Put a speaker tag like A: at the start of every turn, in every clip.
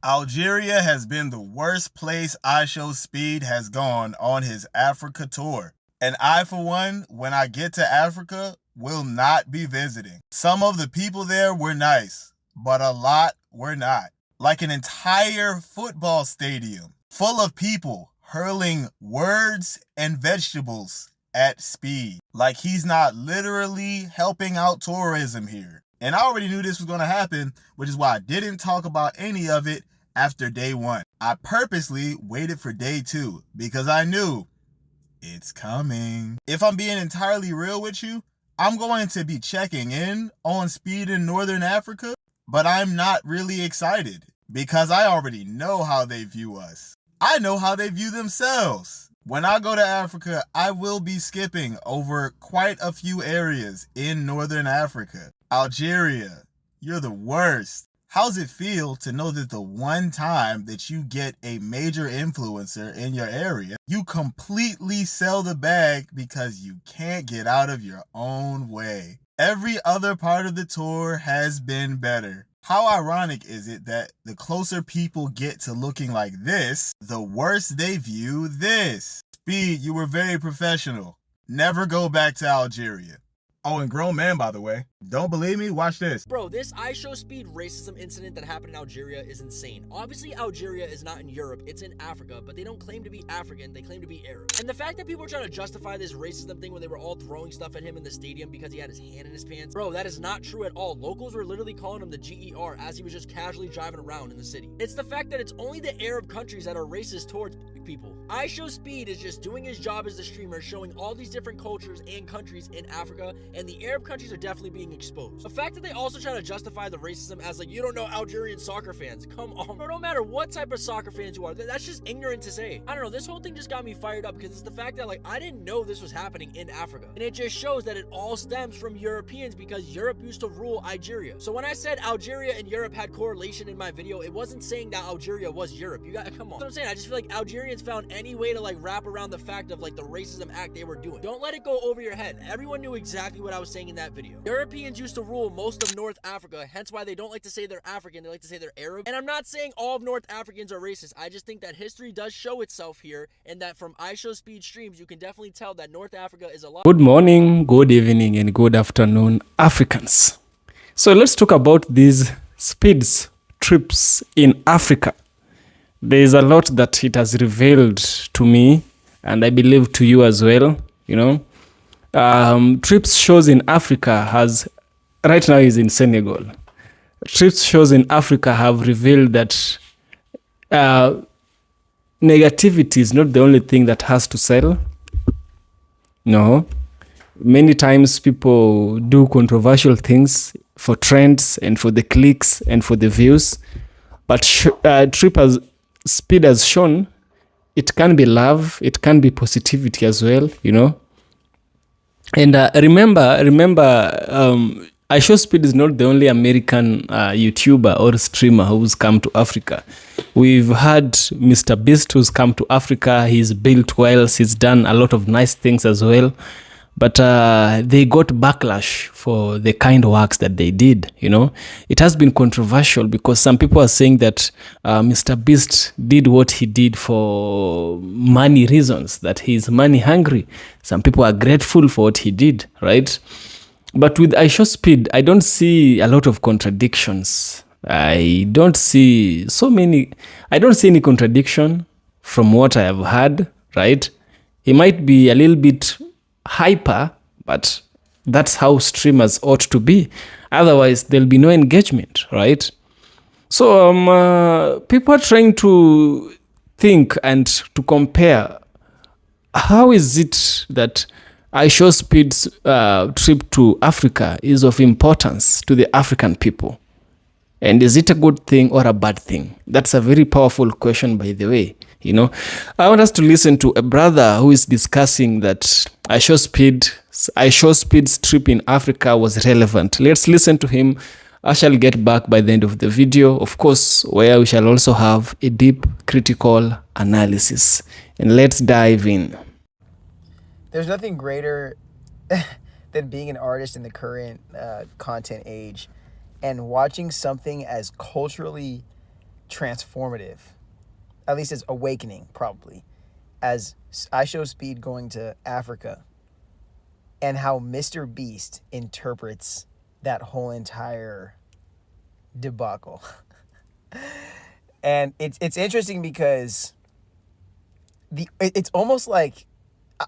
A: Algeria has been the worst place Ishow Speed has gone on his Africa tour. And I, for one, when I get to Africa, will not be visiting. Some of the people there were nice, but a lot were not. Like an entire football stadium full of people hurling words and vegetables at Speed. Like he's not literally helping out tourism here. And I already knew this was going to happen, which is why I didn't talk about any of it after day one. I purposely waited for day two because I knew it's coming. If I'm being entirely real with you, I'm going to be checking in on Speed in Northern Africa, but I'm not really excited because I already know how they view us. I know how they view themselves. When I go to Africa, I will be skipping over quite a few areas in Northern Africa. Algeria, you're the worst. How's it feel to know that the one time that you get a major influencer in your area, you completely sell the bag because you can't get out of your own way? Every other part of the tour has been better. How ironic is it that the closer people get to looking like this, the worse they view this? Speed, you were very professional. Never go back to Algeria. Oh, and grown man, by the way. Don't believe me? Watch this.
B: Bro, this Ishow Speed racism incident that happened in Algeria is insane. Obviously, Algeria is not in Europe, it's in Africa, but they don't claim to be African, they claim to be Arab. And the fact that people are trying to justify this racism thing when they were all throwing stuff at him in the stadium because he had his hand in his pants, bro, that is not true at all. Locals were literally calling him the GER as he was just casually driving around in the city. It's the fact that it's only the Arab countries that are racist towards people. Ishow Speed is just doing his job as the streamer, showing all these different cultures and countries in Africa, and the Arab countries are definitely being exposed. The fact that they also try to justify the racism as like, you don't know Algerian soccer fans. Come on, bro, no matter what type of soccer fans you are, that's just ignorant to say. I don't know, this whole thing just got me fired up because it's the fact that like, I didn't know this was happening in Africa. And it just shows that it all stems from Europeans because Europe used to rule Algeria. So when I said Algeria and Europe had correlation in my video, it wasn't saying that Algeria was Europe. You got, come on. That's what I'm saying. I just feel like Algerians found any way to like wrap around the fact of like the racism act they were doing. Don't let it go over your head. Everyone knew exactly what I was saying in that video. Europeans used to rule most of North Africa, hence why they don't like to say they're African, they like to say they're Arab. And I'm not saying all of North Africans are racist. I just think that history does show itself here, and that from Ishow Speed streams, you can definitely tell that North Africa is a lot.
C: Good morning, good evening, and good afternoon, Africans. So let's talk about these Speed's trips in Africa. There is a lot that it has revealed to me, and I believe to you as well. You know, trips shows in Africa has, right now is in Senegal. Trips shows in Africa have revealed that negativity is not the only thing that has to sell. No, many times people do controversial things for trends and for the clicks and for the views, but Speed has shown it can be love, it can be positivity as well, you know. And remember, Ishow Speed is not the only American YouTuber or streamer who's come to Africa. We've had MrBeast who's come to Africa. He's built wells, he's done a lot of nice things as well. But they got backlash for the kind of works that they did, you know. It has been controversial because some people are saying that MrBeast did what he did for money reasons, that he's money hungry. Some people are grateful for what he did, right? But with Ishow Speed, I don't see a lot of contradictions. I don't see any contradiction from what I have heard, right? He might be a little bit hyper, but that's how streamers ought to be. Otherwise, there'll be no engagement, right? So people are trying to think and to compare. How is it that Ishow Speed's trip to Africa is of importance to the African people? And is it a good thing or a bad thing? That's a very powerful question, by the way. You know, I want us to listen to a brother who is discussing that Ishow Speed's trip in Africa was relevant. Let's listen to him. I shall get back by the end of the video, of course, where we shall also have a deep critical analysis. And let's dive in.
D: There's nothing greater than being an artist in the current content age and watching something as culturally transformative, at least as awakening, probably, as Ishow Speed going to Africa and how MrBeast interprets that whole entire debacle. And it's interesting because it's almost like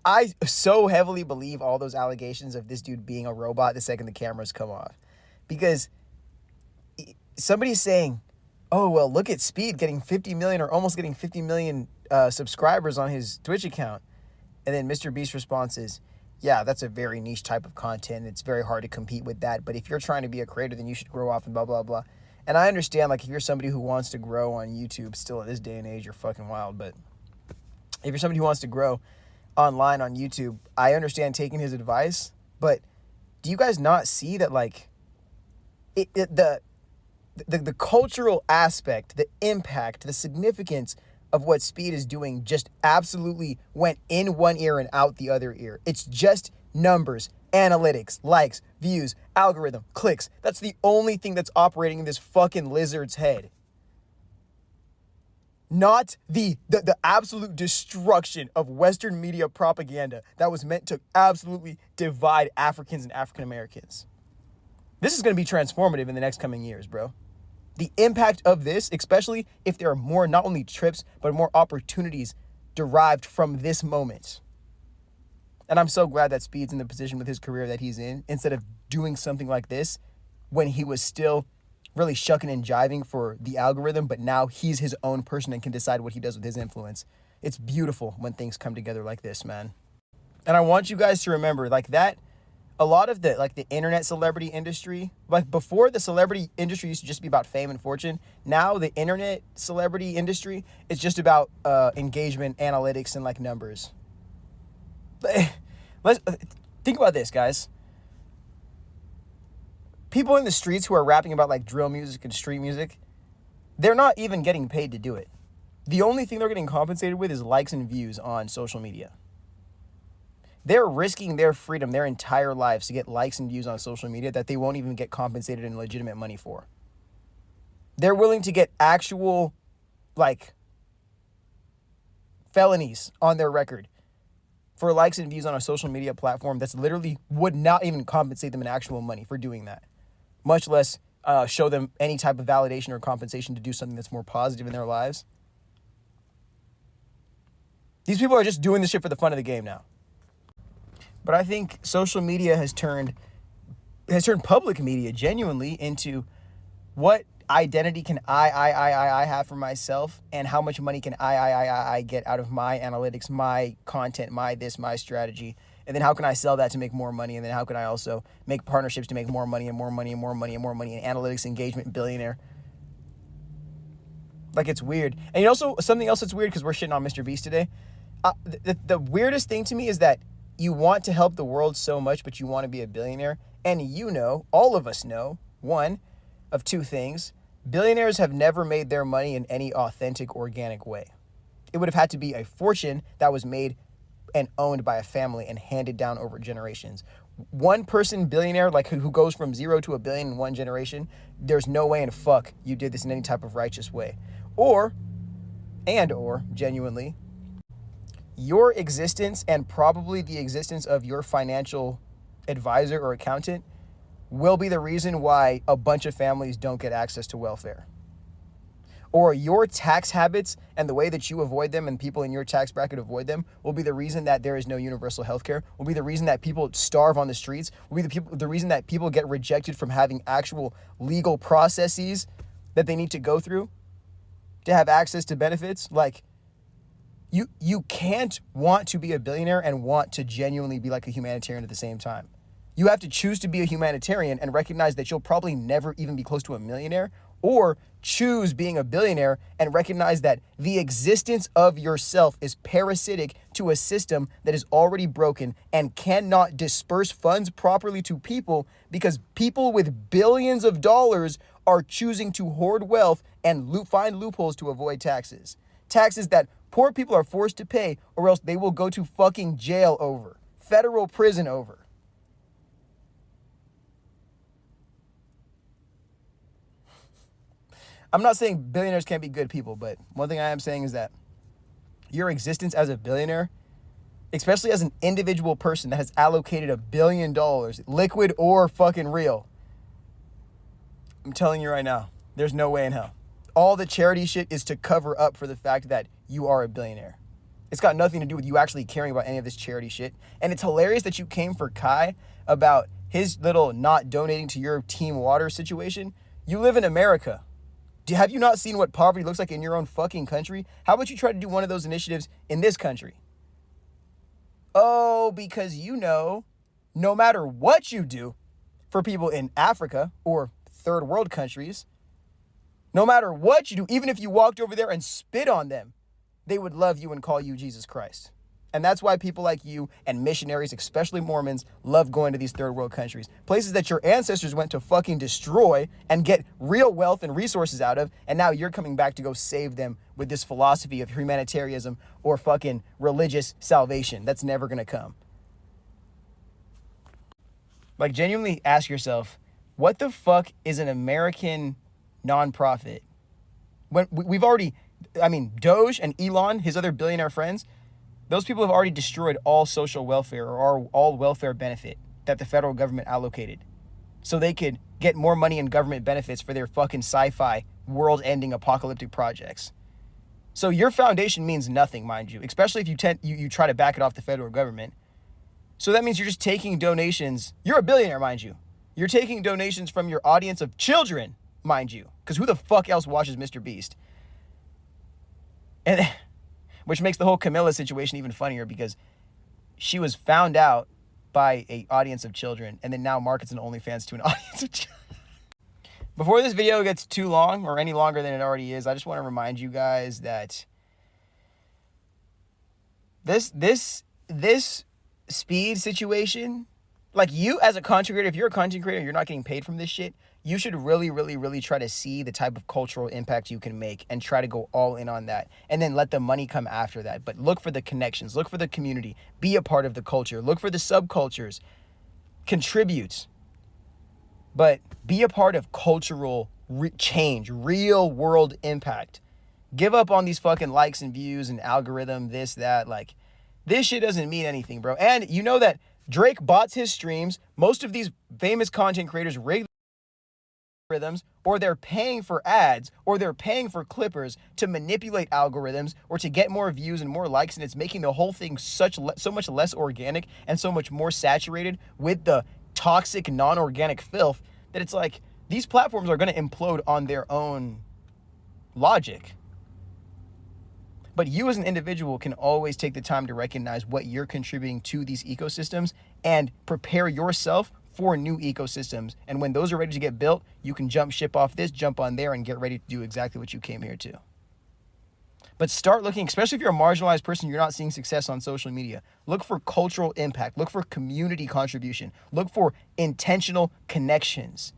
D: I so heavily believe all those allegations of this dude being a robot the second the cameras come off. Because somebody's saying, oh, well, look at Speed getting 50 million or almost getting 50 million subscribers on his Twitch account. And then MrBeast's response is, yeah, that's a very niche type of content. It's very hard to compete with that. But if you're trying to be a creator, then you should grow off and blah, blah, blah. And I understand, like, if you're somebody who wants to grow on YouTube, still at this day and age, you're fucking wild. But if you're somebody who wants to grow online on YouTube, I understand taking his advice. But do you guys not see that, like, the cultural aspect, the impact, the significance of what Speed is doing just absolutely went in one ear and out the other ear? It's just numbers, analytics, likes, views, algorithm, clicks. That's the only thing that's operating in this fucking lizard's head. Not the absolute destruction of Western media propaganda that was meant to absolutely divide Africans and African Americans. This is going to be transformative in the next coming years, bro. The impact of this, especially if there are more, not only trips, but more opportunities derived from this moment. And I'm so glad that Speed's in the position with his career that he's in, instead of doing something like this when he was still really shucking and jiving for the algorithm, but now he's his own person and can decide what he does with his influence. It's beautiful when things come together like this, man. And I want you guys to remember, like, that a lot of the internet celebrity industry, like, before the celebrity industry used to just be about fame and fortune, now the internet celebrity industry is just about engagement, analytics, and like numbers. Let's think about this, guys. People in the streets who are rapping about like drill music and street music, they're not even getting paid to do it. The only thing they're getting compensated with is likes and views on social media. They're risking their freedom, their entire lives, to get likes and views on social media that they won't even get compensated in legitimate money for. They're willing to get actual, like, felonies on their record for likes and views on a social media platform that's literally would not even compensate them in actual money for doing that, much less show them any type of validation or compensation to do something that's more positive in their lives. These people are just doing this shit for the fun of the game now. But I think social media has turned public media genuinely into what identity can I have for myself, and how much money can I get out of my analytics, my content, my strategy, and then how can I sell that to make more money, and then how can I also make partnerships to make more money and more money and more money and more money, and analytics, engagement, billionaire. Like, it's weird. And also something else that's weird, because we're shitting on MrBeast today. The weirdest thing to me is that you want to help the world so much, but you want to be a billionaire. And you know, all of us know, one of two things: billionaires have never made their money in any authentic, organic way. It would have had to be a fortune that was made and owned by a family and handed down over generations. One person billionaire, like who goes from 0 to $1 billion in one generation, there's no way in fuck you did this in any type of righteous way. Or genuinely, your existence, and probably the existence of your financial advisor or accountant, will be the reason why a bunch of families don't get access to welfare. Or your tax habits and the way that you avoid them and people in your tax bracket avoid them will be the reason that there is no universal health care, will be the reason that people starve on the streets, will be the reason that people get rejected from having actual legal processes that they need to go through to have access to benefits. Like, you can't want to be a billionaire and want to genuinely be like a humanitarian at the same time. You have to choose to be a humanitarian and recognize that you'll probably never even be close to a millionaire, or choose being a billionaire and recognize that the existence of yourself is parasitic to a system that is already broken and cannot disperse funds properly to people, because people with billions of dollars are choosing to hoard wealth and find loopholes to avoid taxes. Taxes that poor people are forced to pay, or else they will go to fucking jail over, federal prison over. I'm not saying billionaires can't be good people, but one thing I am saying is that your existence as a billionaire, especially as an individual person that has allocated $1 billion, liquid or fucking real, I'm telling you right now, there's no way in hell. All the charity shit is to cover up for the fact that you are a billionaire. It's got nothing to do with you actually caring about any of this charity shit. And it's hilarious that you came for Kai about his little not donating to your team water situation. You live in America. Have you not seen what poverty looks like in your own fucking country? How about you try to do one of those initiatives in this country? Oh, because you know, no matter what you do for people in Africa or third world countries, no matter what you do, even if you walked over there and spit on them, they would love you and call you Jesus Christ. And that's why people like you and missionaries, especially Mormons, love going to these third world countries. Places that your ancestors went to fucking destroy and get real wealth and resources out of. And now you're coming back to go save them with this philosophy of humanitarianism or fucking religious salvation. That's never going to come. Like, genuinely ask yourself, what the fuck is an American nonprofit? When we've already, I mean, Doge and Elon, his other billionaire friends, those people have already destroyed all social welfare or all welfare benefit that the federal government allocated so they could get more money in government benefits for their fucking sci-fi world-ending apocalyptic projects. So your foundation means nothing, mind you, especially if you try to back it off the federal government. So that means you're just taking donations. You're a billionaire, mind you. You're taking donations from your audience of children, mind you, because who the fuck else watches MrBeast? And which makes the whole Camilla situation even funnier because she was found out by an audience of children and then now markets an OnlyFans to an audience of children. Before this video gets too long or any longer than it already is, I just want to remind you guys that this speed situation, like, you as a content creator, if you're a content creator and you're not getting paid from this shit, you should really, really, really try to see the type of cultural impact you can make and try to go all in on that. And then let the money come after that. But look for the connections. Look for the community. Be a part of the culture. Look for the subcultures. Contribute. But be a part of cultural change, real world impact. Give up on these fucking likes and views and algorithm, this, that. Like, this shit doesn't mean anything, bro. And you know that Drake bots his streams. Most of these famous content creators rig algorithms, or they're paying for ads, or they're paying for clippers to manipulate algorithms or to get more views and more likes, and it's making the whole thing so much less organic and so much more saturated with the toxic non-organic filth that it's like these platforms are going to implode on their own logic. But you as an individual can always take the time to recognize what you're contributing to these ecosystems and prepare yourself for new ecosystems. And when those are ready to get built, you can jump ship off this, jump on there, and get ready to do exactly what you came here to. But start looking, especially if you're a marginalized person, you're not seeing success on social media. Look for cultural impact. Look for community contribution. Look for intentional connections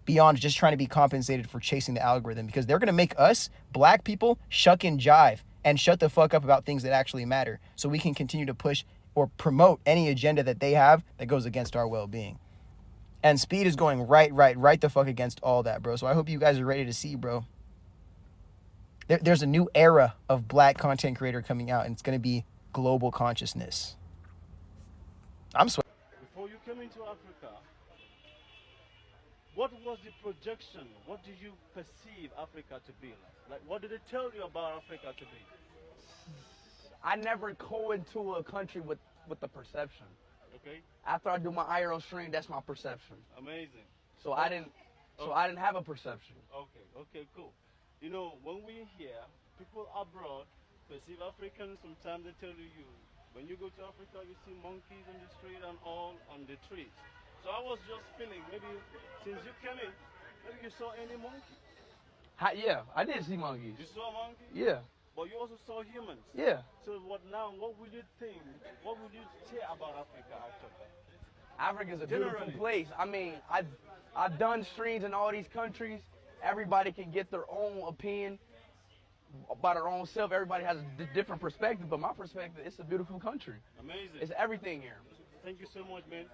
D: beyond just trying to be compensated for chasing the algorithm, because they're going to make us, black people, shuck and jive and shut the fuck up about things that actually matter so we can continue to push or promote any agenda that they have that goes against our well-being. And Speed is going right the fuck against all that, bro. So I hope you guys are ready to see, bro. There's a new era of black content creator coming out, and it's going to be global consciousness. I'm sweating.
E: Before you came into Africa, what was the projection? What did you perceive Africa to be like? Like, what did they tell you about Africa to be?
F: I never go into a country with the perception.
E: Okay.
F: After I do my IRL stream, that's my perception.
E: Amazing.
F: So I didn't have a perception.
E: Okay, cool. You know, when we hear people abroad perceive Africans, sometimes they tell you, when you go to Africa, you see monkeys on the street and all on the trees. So I was just feeling, maybe since you came in, maybe you saw any monkey.
F: Yeah, I did see monkeys.
E: You saw monkeys?
F: Yeah.
E: But you also saw humans.
F: Yeah.
E: So what would you think? What would you say about Africa actually?
F: Africa's a beautiful place. I mean, I've done streams in all these countries. Everybody can get their own opinion about their own self. Everybody has a different perspective, but my perspective, it's a beautiful country.
E: Amazing.
F: It's everything here.
E: Thank you so much, man.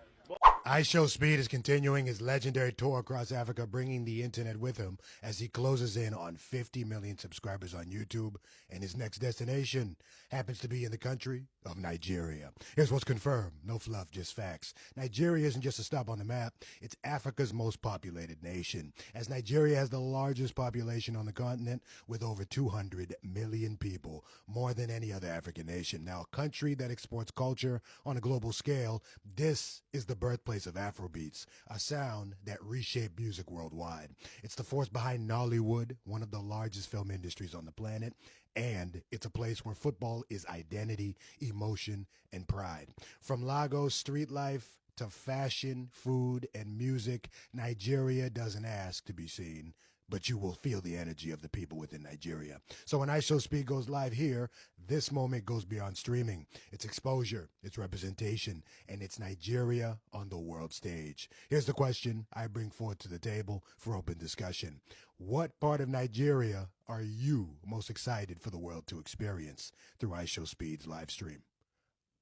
G: Ishow Speed is continuing his legendary tour across Africa, bringing the internet with him as he closes in on 50 million subscribers on YouTube, and his next destination happens to be in the country of Nigeria. Here's what's confirmed. No fluff, just facts. Nigeria isn't just a stop on the map, it's Africa's most populated nation, as Nigeria has the largest population on the continent with over 200 million people, more than any other African nation. Now, a country that exports culture on a global scale, this is the birthplace of Afrobeats, a sound that reshaped music worldwide. It's the force behind Nollywood, one of the largest film industries on the planet, and it's a place where football is identity, emotion, and pride. From Lagos street life to fashion, food, and music, Nigeria doesn't ask to be seen, but you will feel the energy of the people within Nigeria. So when Ishow Speed goes live here, this moment goes beyond streaming. It's exposure, it's representation, and it's Nigeria on the world stage. Here's the question I bring forth to the table for open discussion. What part of Nigeria are you most excited for the world to experience through Ishow Speed's live stream?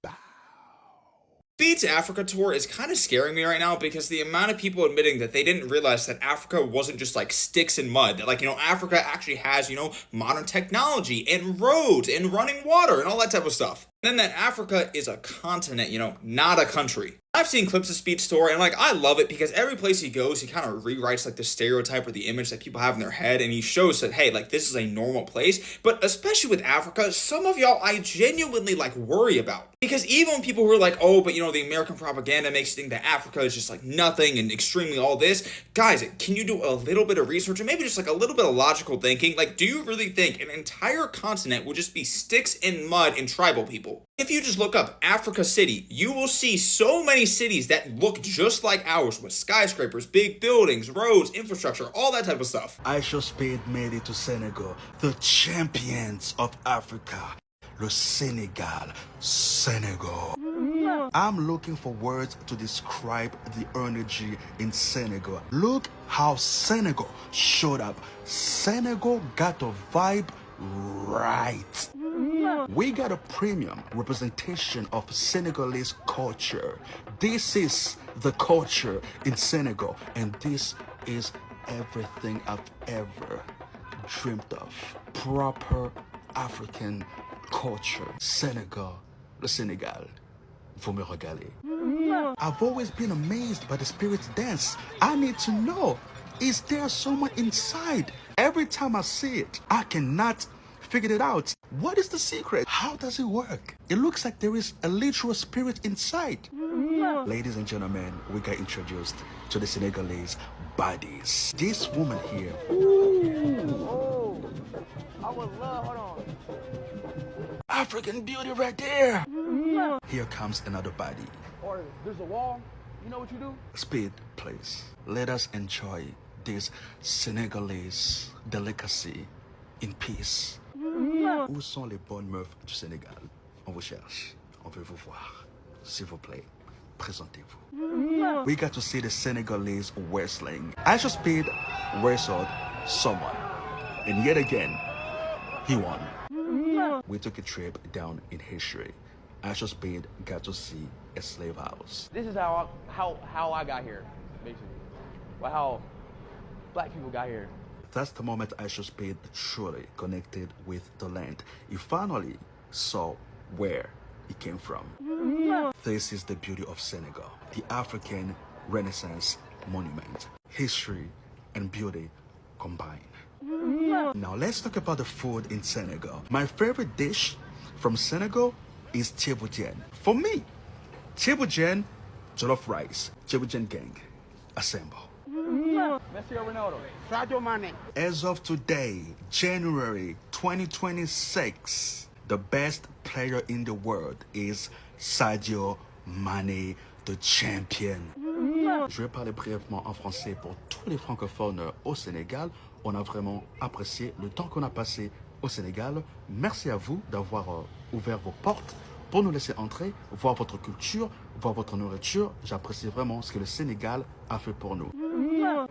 G: Bow.
H: Speed's Africa tour is kind of scaring me right now because the amount of people admitting that they didn't realize that Africa wasn't just like sticks and mud. That Africa actually has, modern technology and roads and running water and all that type of stuff. And then that Africa is a continent, not a country. I've seen clips of Speed's story and I love it because every place he goes, he kind of rewrites the stereotype or the image that people have in their head, and he shows that, hey, this is a normal place. But especially with Africa, some of y'all I genuinely worry about. Because even when people who are like, oh, but the American propaganda makes you think that Africa is just nothing and extremely all this. Guys, can you do a little bit of research and maybe just a little bit of logical thinking? Do you really think an entire continent would just be sticks and mud and tribal people? If you just look up Africa City, you will see so many cities that look just like ours with skyscrapers, big buildings, roads, infrastructure, all that type of stuff.
I: Ishow Speed made it to Senegal, the champions of Africa. Le Senegal. I'm looking for words to describe the energy in Senegal. Look how Senegal showed up. Senegal got a vibe right. We got a premium representation of Senegalese culture. This is the culture in Senegal, and this is everything I've ever dreamed of. Proper African culture. Senegal, le Sénégal, vous me régalez. I've always been amazed by the spirit dance. I need to know, is there someone inside? Every time I see it, I cannot figure it out. What is the secret? How does it work? It looks like there is a literal spirit inside. Ladies and gentlemen, we got introduced to the Senegalese bodies. This woman here.
F: Oh, I would love, hold on.
I: African beauty right there. Here comes another body.
F: Or there's a wall. You know what you do?
I: Speed, please. Let us enjoy this Senegalese delicacy in peace. Où sont les bonnes meufs du Sénégal? On vous cherche. On veut vous voir. S'il vous plaît, présentez-vous. We got to see the Senegalese wrestling. Ishow Speed wrestled someone. And yet again, he won. We took a trip down in history. Ishow Speed got to see a slave house.
F: This is how I got here, basically. Well, how black people got here.
I: That's the moment Ishow Speed truly connected with the land. He finally saw where he came from. This is the beauty of Senegal, the African Renaissance monument. History and beauty combined. Now let's talk about the food in Senegal. My favorite dish from Senegal is ceebu. For me, ceebu, jollof rice, ceebu gang, assemble.
F: Messi or Ronaldo? Sadio Mane.
I: As of today, January 2026, the best player in the world is Sadio Mane, the champion. Je vais parler brièvement en français pour tous les francophones au Sénégal. On a vraiment apprécié le temps qu'on a passé au Sénégal. Merci à vous d'avoir ouvert vos portes pour nous laisser entrer, voir votre culture, voir votre nourriture. J'apprécie vraiment ce que le Sénégal a fait pour nous.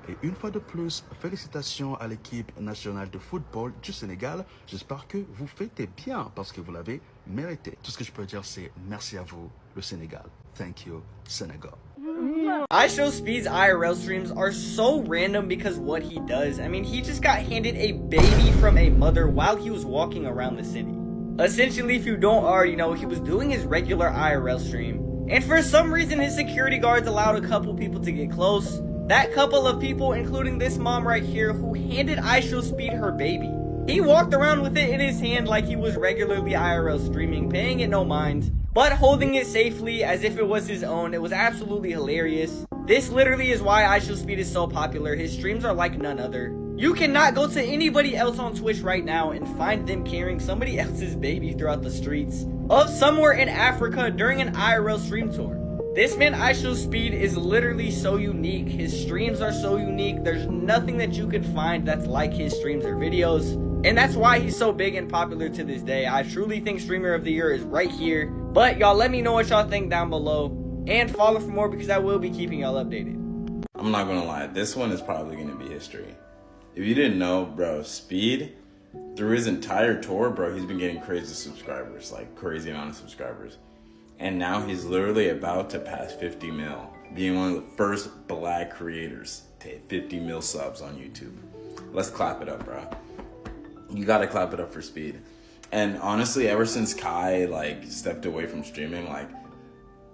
I: Et une fois de plus, félicitations à l'équipe nationale de football du Sénégal. J'espère que vous faites bien parce que vous l'avez mérité. Tout ce que je peux dire, c'est merci à vous, le Sénégal. Thank you, Senegal.
J: Ishow Speed's IRL streams are so random because what he does. I mean, he just got handed a baby from a mother while he was walking around the city. Essentially, if you don't already know, he was doing his regular IRL stream, and for some reason his security guards allowed a couple people to get close. That couple of people, including this mom right here, who handed Ishow Speed her baby. He walked around with it in his hand like he was regularly IRL streaming, paying it no mind, but holding it safely as if it was his own. It was absolutely hilarious. This literally is why Ishow Speed is so popular. His streams are like none other. You cannot go to anybody else on Twitch right now and find them carrying somebody else's baby throughout the streets of somewhere in Africa during an IRL stream tour. This man Ishow Speed is literally so unique. His streams are so unique. There's nothing that you can find that's like his streams or videos. And that's why he's so big and popular to this day. I truly think Streamer of the Year is right here. But y'all let me know what y'all think down below. And follow for more because I will be keeping y'all updated.
K: I'm not gonna lie, this one is probably gonna be history. If you didn't know, bro, Speed, through his entire tour, bro, he's been getting crazy subscribers, like crazy amount of subscribers. And now he's literally about to pass 50 mil, being one of the first black creators to hit 50 mil subs on YouTube. Let's clap it up, bro. You gotta clap it up for Speed. And honestly, ever since Kai like stepped away from streaming, like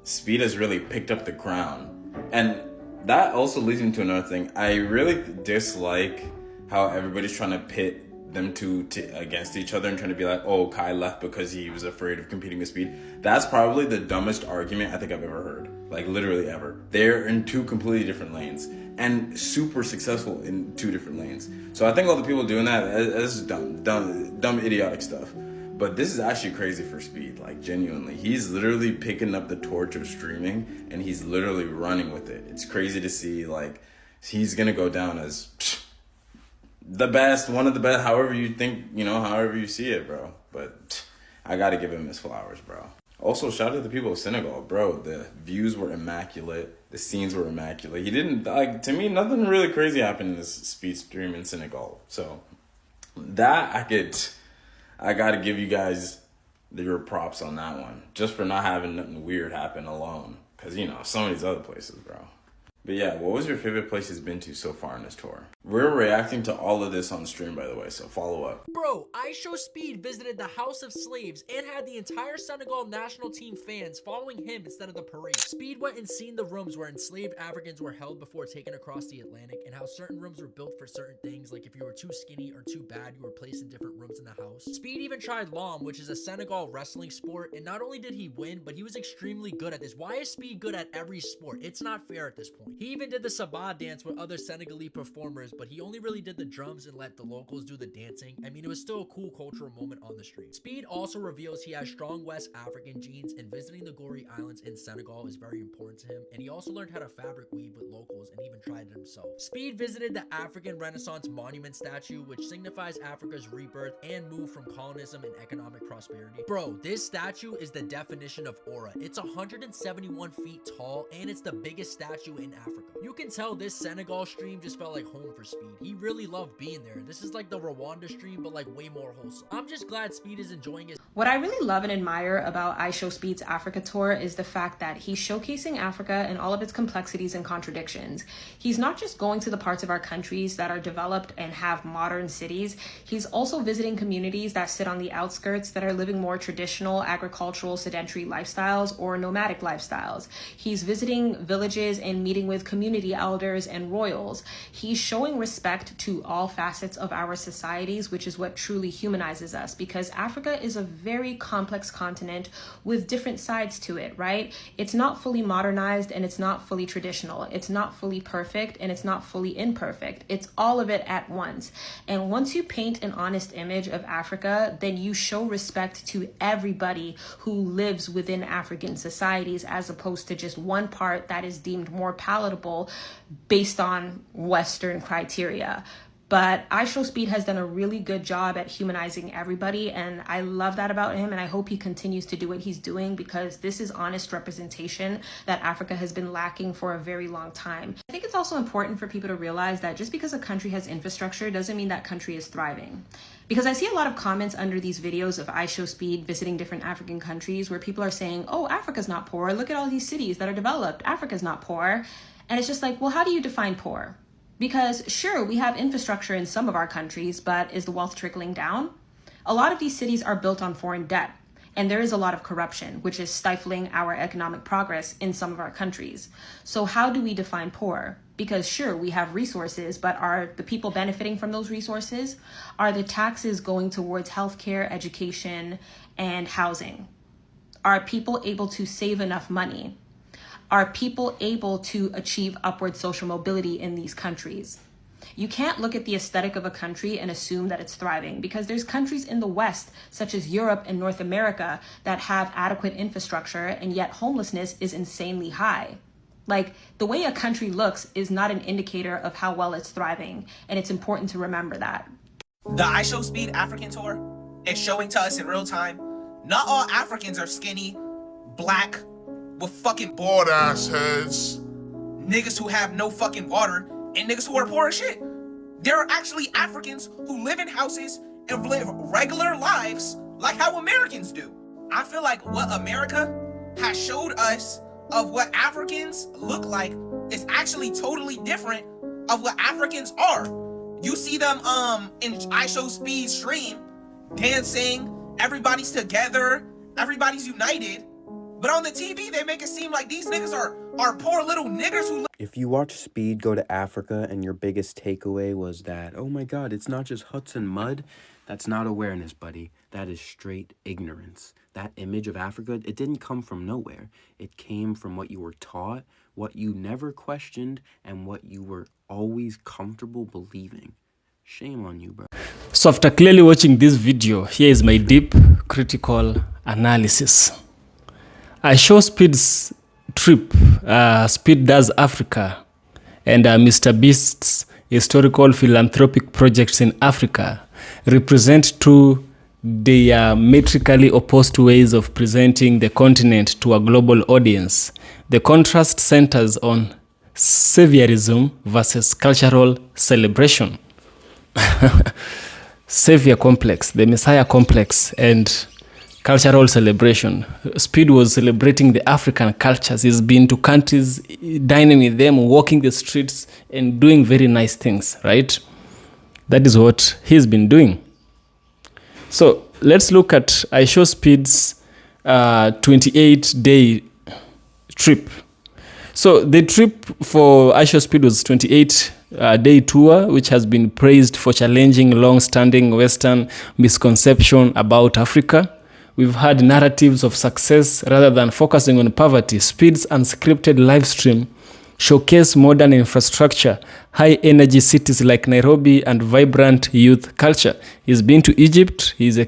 K: Speed has really picked up the crown. And that also leads me to another thing. I really dislike how everybody's trying to pit them two against each other and trying to be like, oh, Kai left because he was afraid of competing with Speed. That's probably the dumbest argument I think I've ever heard. Like literally ever. They're in two completely different lanes and super successful in two different lanes. So I think all the people doing that, this is dumb, idiotic stuff. But this is actually crazy for Speed, like genuinely. He's literally picking up the torch of streaming and he's literally running with it. It's crazy to see, like, he's gonna go down as the best, one of the best, however you think, you know, however you see it, bro. But I gotta give him his flowers, bro. Also, shout out to the people of Senegal, bro. The views were immaculate. The scenes were immaculate. He didn't, like, to me, nothing really crazy happened in this Speed stream in Senegal. So that I gotta give you guys your props on that one. Just for not having nothing weird happen alone. Cause, you know, some of these other places, bro. But yeah, what was your favorite place he's been to so far in this tour? We're reacting to all of this on stream, by the way, so follow up.
B: Bro, Ishow Speed visited the House of Slaves and had the entire Senegal national team fans following him instead of the parade. Speed went and seen the rooms where enslaved Africans were held before taken across the Atlantic and how certain rooms were built for certain things, like if you were too skinny or too bad, you were placed in different rooms in the house. Speed even tried Lom, which is a Senegal wrestling sport, and not only did he win, but he was extremely good at this. Why is Speed good at every sport? It's not fair at this point. He even did the Sabah dance with other Senegalese performers, but he only really did the drums and let the locals do the dancing. I mean, it was still a cool cultural moment on the street. Speed also reveals he has strong West African genes, and visiting the Gorée Islands in Senegal is very important to him, and he also learned how to fabric weave with locals and even tried it himself. Speed visited the African Renaissance Monument statue, which signifies Africa's rebirth and move from colonialism and economic prosperity. Bro, this statue is the definition of aura. It's 171 feet tall, and it's the biggest statue in Africa. You can tell this Senegal stream just felt like home for Speed. He really loved being there. This is like the Rwanda stream, but like way more wholesome. I'm just glad Speed is enjoying it.
L: What I really love and admire about Ishow Speed's Africa tour is the fact that he's showcasing Africa and all of its complexities and contradictions. He's not just going to the parts of our countries that are developed and have modern cities. He's also visiting communities that sit on the outskirts that are living more traditional agricultural sedentary lifestyles or nomadic lifestyles. He's visiting villages and meeting with community elders and royals. He's showing respect to all facets of our societies, which is what truly humanizes us, because Africa is a very complex continent with different sides to it, right? It's not fully modernized and it's not fully traditional. It's not fully perfect and it's not fully imperfect. It's all of it at once. And once you paint an honest image of Africa, then you show respect to everybody who lives within African societies, as opposed to just one part that is deemed more palatable based on Western criteria. But Ishow Speed has done a really good job at humanizing everybody, and I love that about him, and I hope he continues to do what he's doing, because this is honest representation that Africa has been lacking for a very long time. I think it's also important for people to realize that just because a country has infrastructure doesn't mean that country is thriving. Because I see a lot of comments under these videos of Ishow Speed visiting different African countries where people are saying, oh, Africa's not poor. Look at all these cities that are developed. Africa's not poor. And it's just like, well, how do you define poor? Because sure, we have infrastructure in some of our countries, but is the wealth trickling down? A lot of these cities are built on foreign debt. And there is a lot of corruption, which is stifling our economic progress in some of our countries. So how do we define poor? Because sure, we have resources, but are the people benefiting from those resources? Are the taxes going towards healthcare, education, and housing? Are people able to save enough money? Are people able to achieve upward social mobility in these countries? You can't look at the aesthetic of a country and assume that it's thriving, because there's countries in the West, such as Europe and North America, that have adequate infrastructure, and yet homelessness is insanely high. Like, the way a country looks is not an indicator of how well it's thriving, and it's important to remember that.
M: The Ishow Speed African Tour is showing to us in real time, not all Africans are skinny, black, with fucking bored ass heads, niggas who have no fucking water, and niggas who are poor as shit. There are actually Africans who live in houses and live regular lives like how Americans do. I feel like what America has showed us of what Africans look like is actually totally different of what Africans are. You see them in Ishow Speed stream, dancing, everybody's together, everybody's united. But on the TV, they make it seem like these niggas are poor little niggers who...
N: If you watch Speed go to Africa and your biggest takeaway was that, oh my God, it's not just huts and mud, that's not awareness, buddy. That is straight ignorance. That image of Africa, it didn't come from nowhere. It came from what you were taught, what you never questioned, and what you were always comfortable believing. Shame on you, bro.
C: So after clearly watching this video, here is my deep critical analysis. Ishow Speed's trip, Speed Does Africa, and MrBeast's historical philanthropic projects in Africa represent two diametrically opposed ways of presenting the continent to a global audience. The contrast centers on saviorism versus cultural celebration. Savior complex, the Messiah complex, and cultural celebration. Speed was celebrating the African cultures. He's been to countries, dining with them, walking the streets, and doing very nice things, right? That is what he's been doing. So let's look at Ishow Speed's 28-day trip. So the trip for Ishow Speed was 28-day tour, which has been praised for challenging long-standing Western misconception about Africa. We've had narratives of success rather than focusing on poverty. Speed's unscripted live stream showcase modern infrastructure, high-energy cities like Nairobi, and vibrant youth culture. He's been to Egypt. His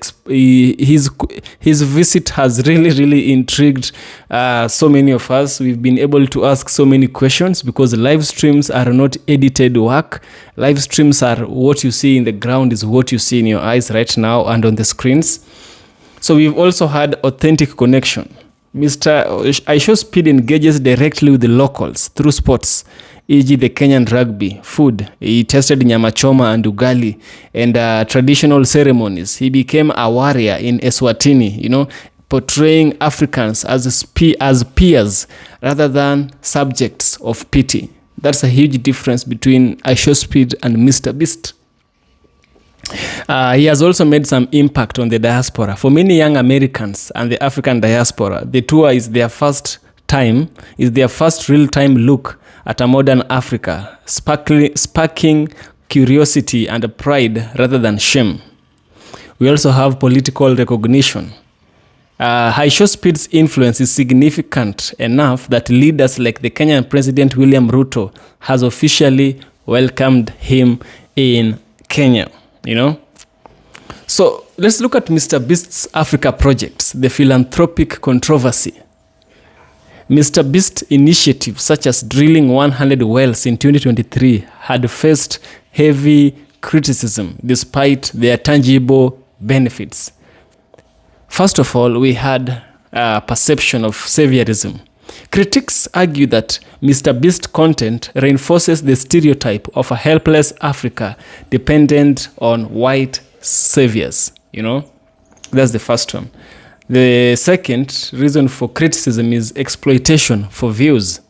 C: visit has really intrigued so many of us. We've been able to ask so many questions because live streams are not edited work. Live streams are what you see in the ground is what you see in your eyes right now and on the screens. So we've also had authentic connection. Mr. Ishow Speed engages directly with the locals through sports, e.g. the Kenyan rugby, food. He tested nyama choma and ugali, and traditional ceremonies. He became a warrior in Eswatini, portraying Africans as peers rather than subjects of pity. That's a huge difference between Ishow Speed and MrBeast. He has also made some impact on the diaspora. For many young Americans and the African diaspora, the tour is their first real-time look at a modern Africa, sparking curiosity and pride rather than shame. We also have political recognition. Ishow Speed's influence is significant enough that leaders like the Kenyan President William Ruto has officially welcomed him in Kenya. So let's look at MrBeast's Africa projects, the philanthropic controversy. MrBeast initiatives such as drilling 100 wells in 2023 had faced heavy criticism despite their tangible benefits. First of all, we had a perception of saviorism. Critics argue that MrBeast content reinforces the stereotype of a helpless Africa dependent on white saviors, you know. That's the first one. The second reason for criticism is exploitation for views.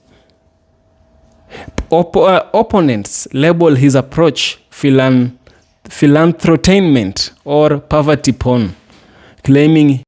C: Opponents label his approach philanthrotainment or poverty porn, claiming